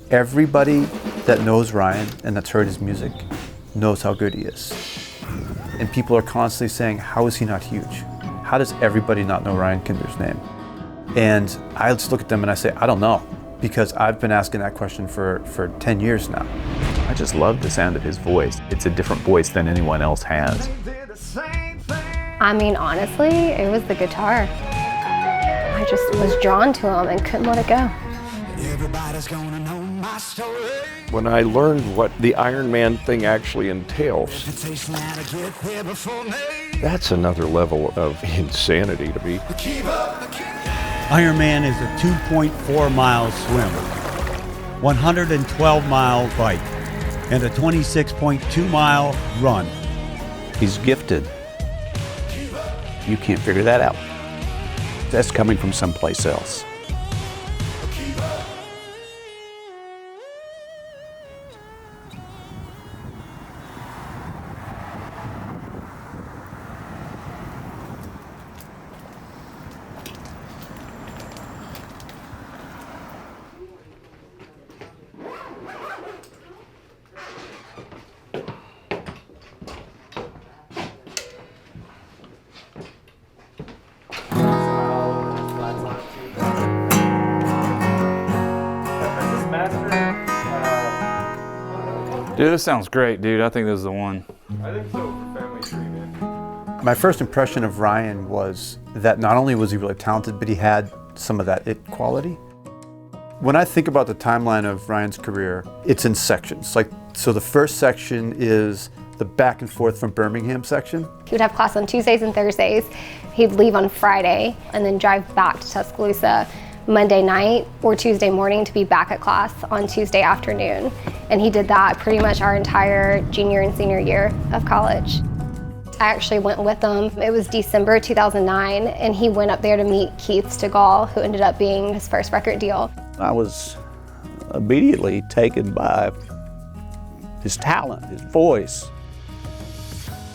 Everybody that knows Ryan and that's heard his music knows how good he is. And people are constantly saying, how is he not huge? How does everybody not know Ryan Kinder's name? And I just look at them and I say, I don't know, because I've been asking that question for 10 years now. I just love the sound of his voice. It's a different voice than anyone else has. I mean, honestly, it was the guitar. I just was drawn to him and couldn't let it go. Everybody's gonna know my story. When I learned what the Ironman thing actually entails, that's another level of insanity to me. Ironman is a 2.4 mile swim, 112 mile bike, and a 26.2 mile run. He's gifted. You can't figure that out. That's coming from someplace else. Dude, this sounds great, dude. I think this is the one. I think so for family tree, man. My first impression of Ryan was that not only was he really talented, but he had some of that it quality. When I think about the timeline of Ryan's career, it's in sections. So the first section is the back and forth from Birmingham section. He would have class on Tuesdays and Thursdays. He'd leave on Friday and then drive back to Tuscaloosa Monday night or Tuesday morning to be back at class on Tuesday afternoon. And he did that pretty much our entire junior and senior year of college. I actually went with him. It was December 2009, and he went up there to meet Keith Stegall, who ended up being his first record deal. I was immediately taken by his talent, his voice.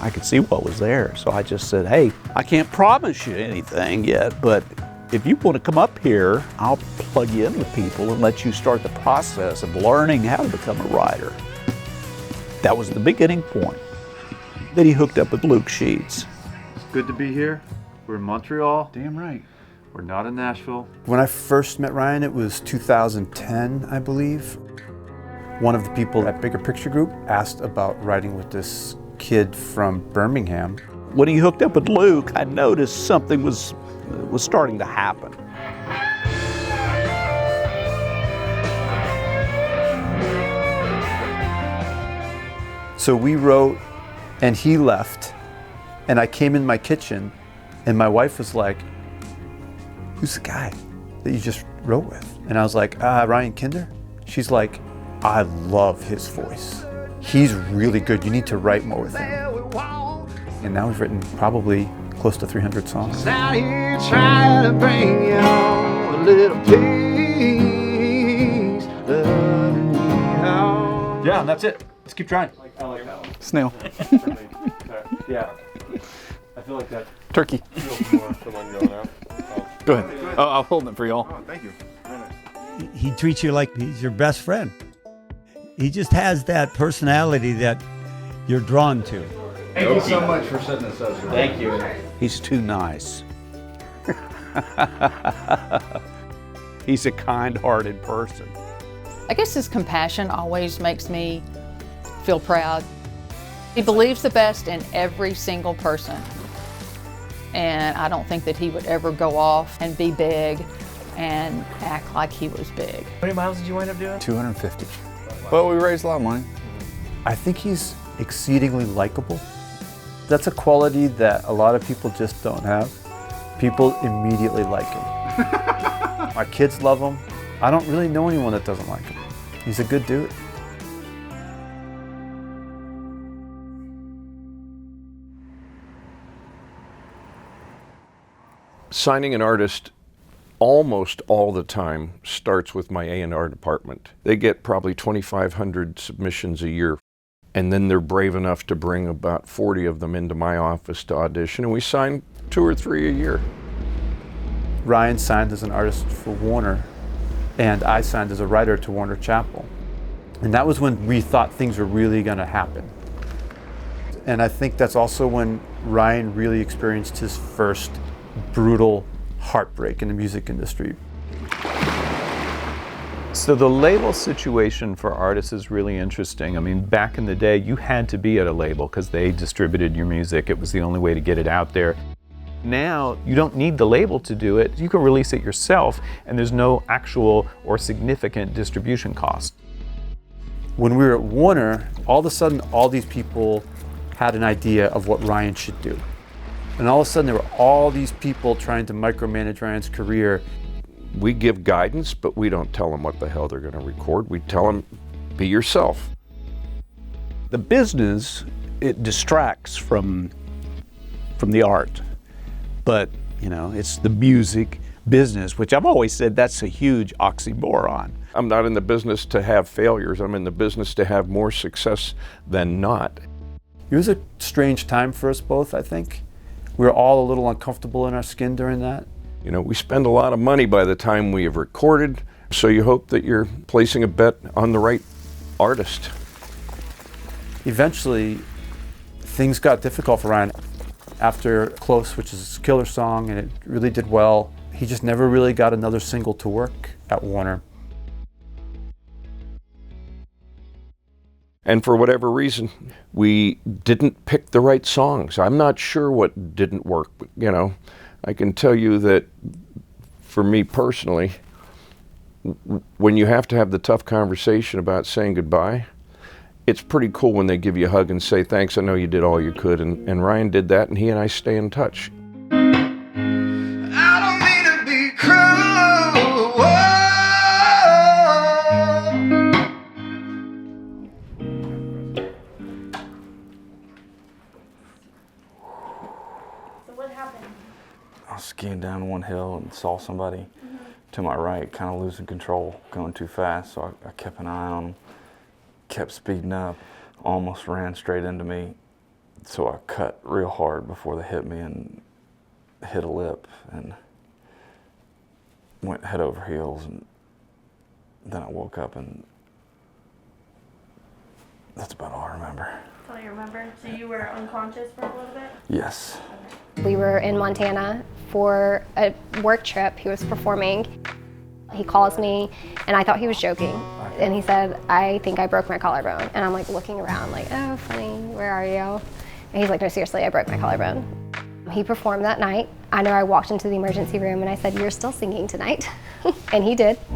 I could see what was there, so I just said, hey, I can't promise you anything yet, but if you want to come up here, I'll plug you in with people and let you start the process of learning how to become a writer. That was the beginning point. Then he hooked up with Luke Sheets. Good to be here. We're in Montreal. Damn right. We're not in Nashville. When I first met Ryan, it was 2010, I believe. One of the people at Bigger Picture Group asked about writing with this kid from Birmingham. When he hooked up with Luke, I noticed something was starting to happen. So we wrote, and he left, and I came in my kitchen, and my wife was like, who's the guy that you just wrote with? And I was like, Ryan Kinder. She's like, I love his voice. He's really good. You need to write more with him. And now we've written probably close to 300 songs. Out here trying to bring you on a little piece of me. Yeah, and that's it. Let's keep trying. I like that one. Snail. Yeah. I feel like that. Turkey. Go ahead. Oh, I'll hold it for y'all. Oh, thank you. He treats you like he's your best friend. He just has that personality that you're drawn to. Thank you so much for setting this up. Thank you. He's too nice. He's a kind-hearted person. I guess his compassion always makes me feel proud. He believes the best in every single person. And I don't think that he would ever go off and be big and act like he was big. How many miles did you wind up doing? 250. Well, we raised a lot of money. I think he's exceedingly likable. That's a quality that a lot of people just don't have. People immediately like him. My kids love him. I don't really know anyone that doesn't like him. He's a good dude. Signing an artist almost all the time starts with my A&R department. They get probably 2,500 submissions a year. And then they're brave enough to bring about 40 of them into my office to audition, and we sign 2 or 3 a year. Ryan signed as an artist for Warner and I signed as a writer to Warner Chappell. And that was when we thought things were really going to happen. And I think that's also when Ryan really experienced his first brutal heartbreak in the music industry. So the label situation for artists is really interesting. I mean, back in the day, you had to be at a label because they distributed your music. It was the only way to get it out there. Now, you don't need the label to do it. You can release it yourself, and there's no actual or significant distribution cost. When we were at Warner, all of a sudden, all these people had an idea of what Ryan should do. And all of a sudden, there were all these people trying to micromanage Ryan's career. We give guidance, but we don't tell them what the hell they're going to record. We tell them, be yourself. The business, it distracts from the art. But, you know, it's the music business, which I've always said that's a huge oxymoron. I'm not in the business to have failures. I'm in the business to have more success than not. It was a strange time for us both, I think. We were all a little uncomfortable in our skin during that. You know, we spend a lot of money by the time we have recorded, so you hope that you're placing a bet on the right artist. Eventually, things got difficult for Ryan. After Close, which is a killer song, and it really did well, he just never really got another single to work at Warner. And for whatever reason, we didn't pick the right songs. I'm not sure what didn't work, but, you know, I can tell you that for me personally, when you have to have the tough conversation about saying goodbye, it's pretty cool when they give you a hug and say, thanks, I know you did all you could. And Ryan did that, and he and I stay in touch. I don't mean to be cruel. Whoa. So what happened? I was skiing down one hill and saw somebody to my right kind of losing control, going too fast, so I kept an eye on him, kept speeding up, almost ran straight into me, so I cut real hard before they hit me and hit a lip and went head over heels, and then I woke up, and that's about all I remember. That's all you remember? So you were unconscious for a little bit? Yes. We were in Montana for a work trip. He was performing. He calls me, and I thought he was joking. And he said, I think I broke my collarbone. And I'm like looking around like, oh, funny, where are you? And he's like, no, seriously, I broke my collarbone. He performed that night. I know I walked into the emergency room and I said, you're still singing tonight. And he did. It's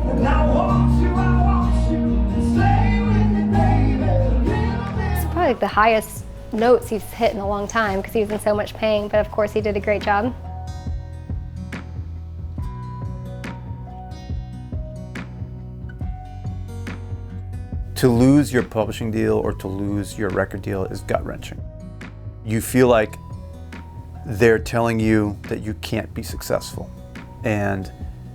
probably the highest notes he's hit in a long time because he was in so much pain, but of course he did a great job. To lose your publishing deal or to lose your record deal is gut-wrenching. You feel like they're telling you that you can't be successful, and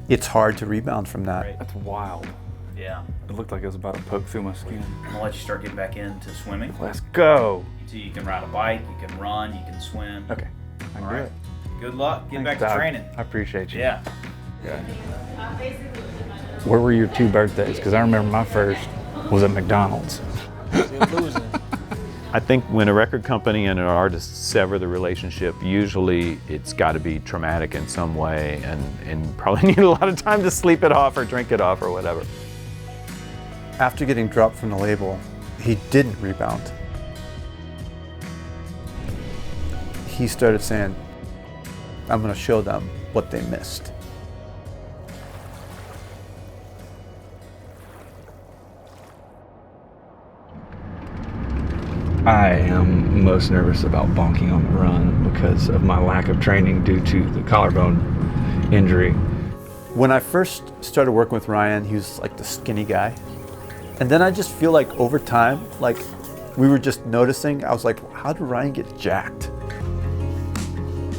it's hard to rebound from that. That's wild. Yeah. It looked like it was about to poke through my skin. I'm gonna let you start getting back into swimming. Let's go. So you can ride a bike, you can run, you can swim. Okay. I can All do right. it. Good luck. Get back Thanks, to Doc. training. I appreciate you. Yeah. Where were your 2 birthdays? Because I remember my first was at McDonald's. I think when a record company and an artist sever the relationship, usually it's got to be traumatic in some way and probably need a lot of time to sleep it off or drink it off or whatever. After getting dropped from the label, he didn't rebound. He started saying, I'm going to show them what they missed. I am most nervous about bonking on the run because of my lack of training due to the collarbone injury. When I first started working with Ryan, he was like the skinny guy. And then I just feel like over time, like we were just noticing, I was like, how did Ryan get jacked?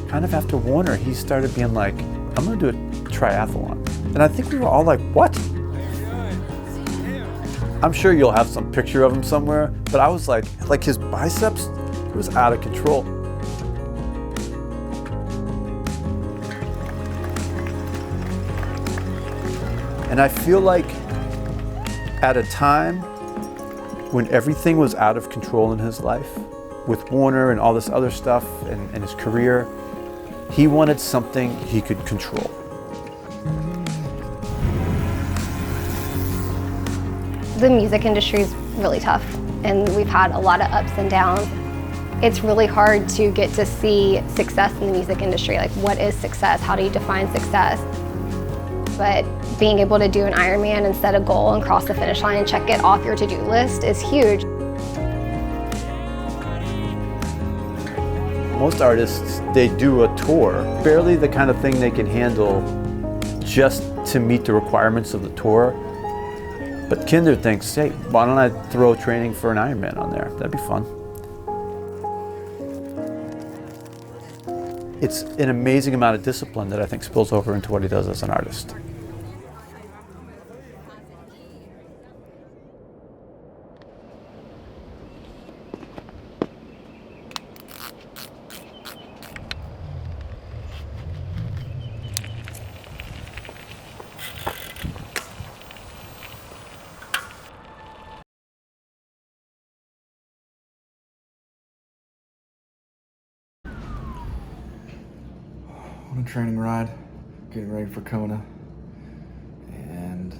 Kind of after Warner, he started being like, I'm gonna do a triathlon. And I think we were all like, what? I'm sure you'll have some picture of him somewhere, but I was like his biceps, it was out of control. And I feel like at a time when everything was out of control in his life, with Warner and all this other stuff and his career, he wanted something he could control. The music industry is really tough, and we've had a lot of ups and downs. It's really hard to get to see success in the music industry. Like, what is success? How do you define success? But being able to do an Ironman and set a goal and cross the finish line and check it off your to-do list is huge. Most artists, they do a tour, barely the kind of thing they can handle just to meet the requirements of the tour. But Kinder thinks, hey, why don't I throw training for an Ironman on there? That'd be fun. It's an amazing amount of discipline that I think spills over into what he does as an artist. On a training ride, getting ready for Kona, and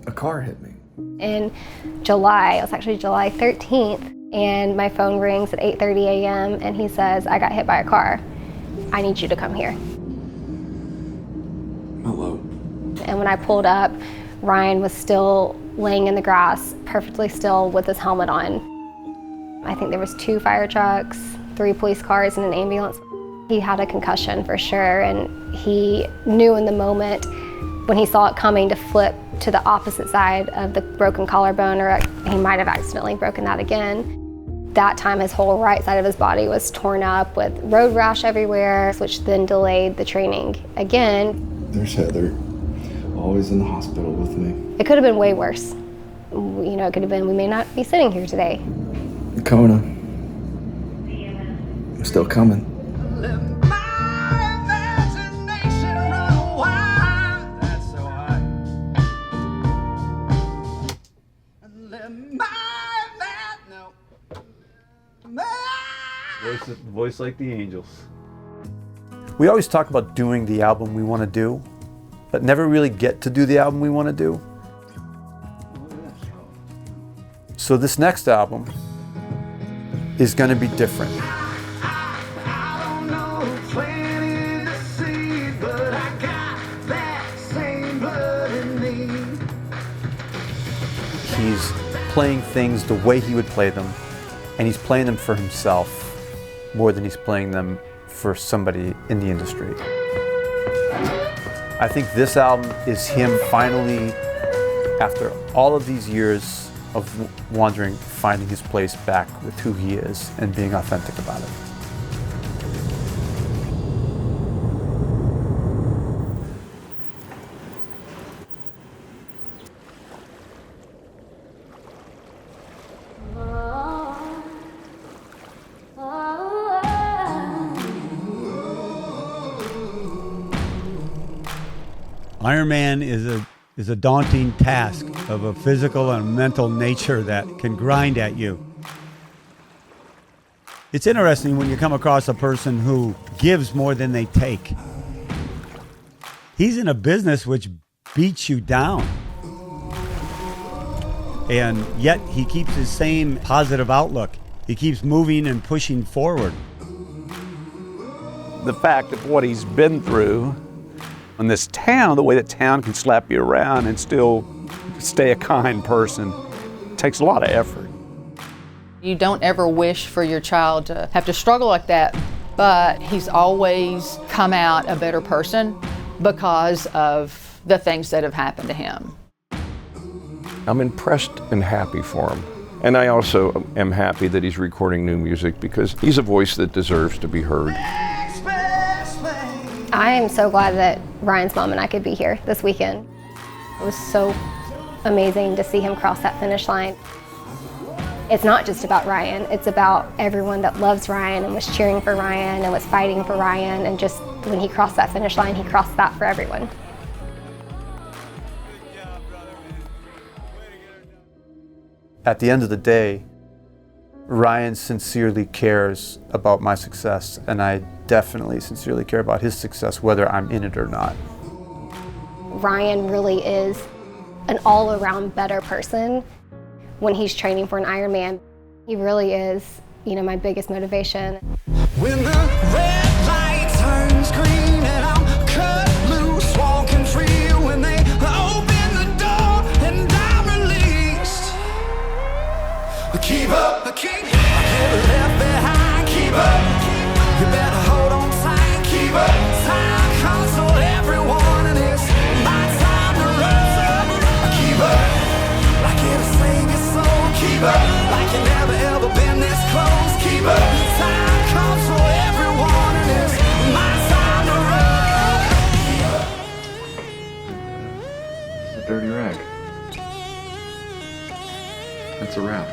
a car hit me. In July, it was actually July 13th, and my phone rings at 8:30 a.m. and he says, I got hit by a car. I need you to come here. Hello. And when I pulled up, Ryan was still laying in the grass, perfectly still with his helmet on. I think there was 2 fire trucks, 3 police cars, and an ambulance. He had a concussion for sure, and he knew in the moment when he saw it coming to flip to the opposite side of the broken collarbone, or he might have accidentally broken that again. That time his whole right side of his body was torn up with road rash everywhere, which then delayed the training again. There's Heather, always in the hospital with me. It could have been way worse. You know, it could have been, we may not be sitting here today. Kona. I'm still coming. Voice like the angels. We always talk about doing the album we want to do, but never really get to do the album we want to do. So this next album is going to be different. He's playing things the way he would play them, and he's playing them for himself more than he's playing them for somebody in the industry. I think this album is him finally, after all of these years of wandering, finding his place back with who he is and being authentic about it. Ironman is a daunting task of a physical and mental nature that can grind at you. It's interesting when you come across a person who gives more than they take. He's in a business which beats you down. And yet he keeps his same positive outlook. He keeps moving and pushing forward. The fact of what he's been through in this town, the way that town can slap you around and still stay a kind person, takes a lot of effort. You don't ever wish for your child to have to struggle like that, but he's always come out a better person because of the things that have happened to him. I'm impressed and happy for him. And I also am happy that he's recording new music because he's a voice that deserves to be heard. I am so glad that Ryan's mom and I could be here this weekend. It was so amazing to see him cross that finish line. It's not just about Ryan, it's about everyone that loves Ryan and was cheering for Ryan and was fighting for Ryan, and just when he crossed that finish line, he crossed that for everyone. at the end of the day, Ryan sincerely cares about my success, and I definitely sincerely care about his success, whether I'm in it or not. Ryan really is an all-around better person when he's training for an Ironman. He really is, you know, my biggest motivation. When the red light turns green and I'm cut loose, walking free, when they open the door and I'm released. Keep up, I get left behind. Keep up, you better hold on tight. Keep up, time comes for everyone and it's my time to run. Keep up, like it'll sing its soul. Keep up, like you never ever been this close. Keep up, time comes for everyone and it's my time to run. It's a dirty rag. That's a wrap.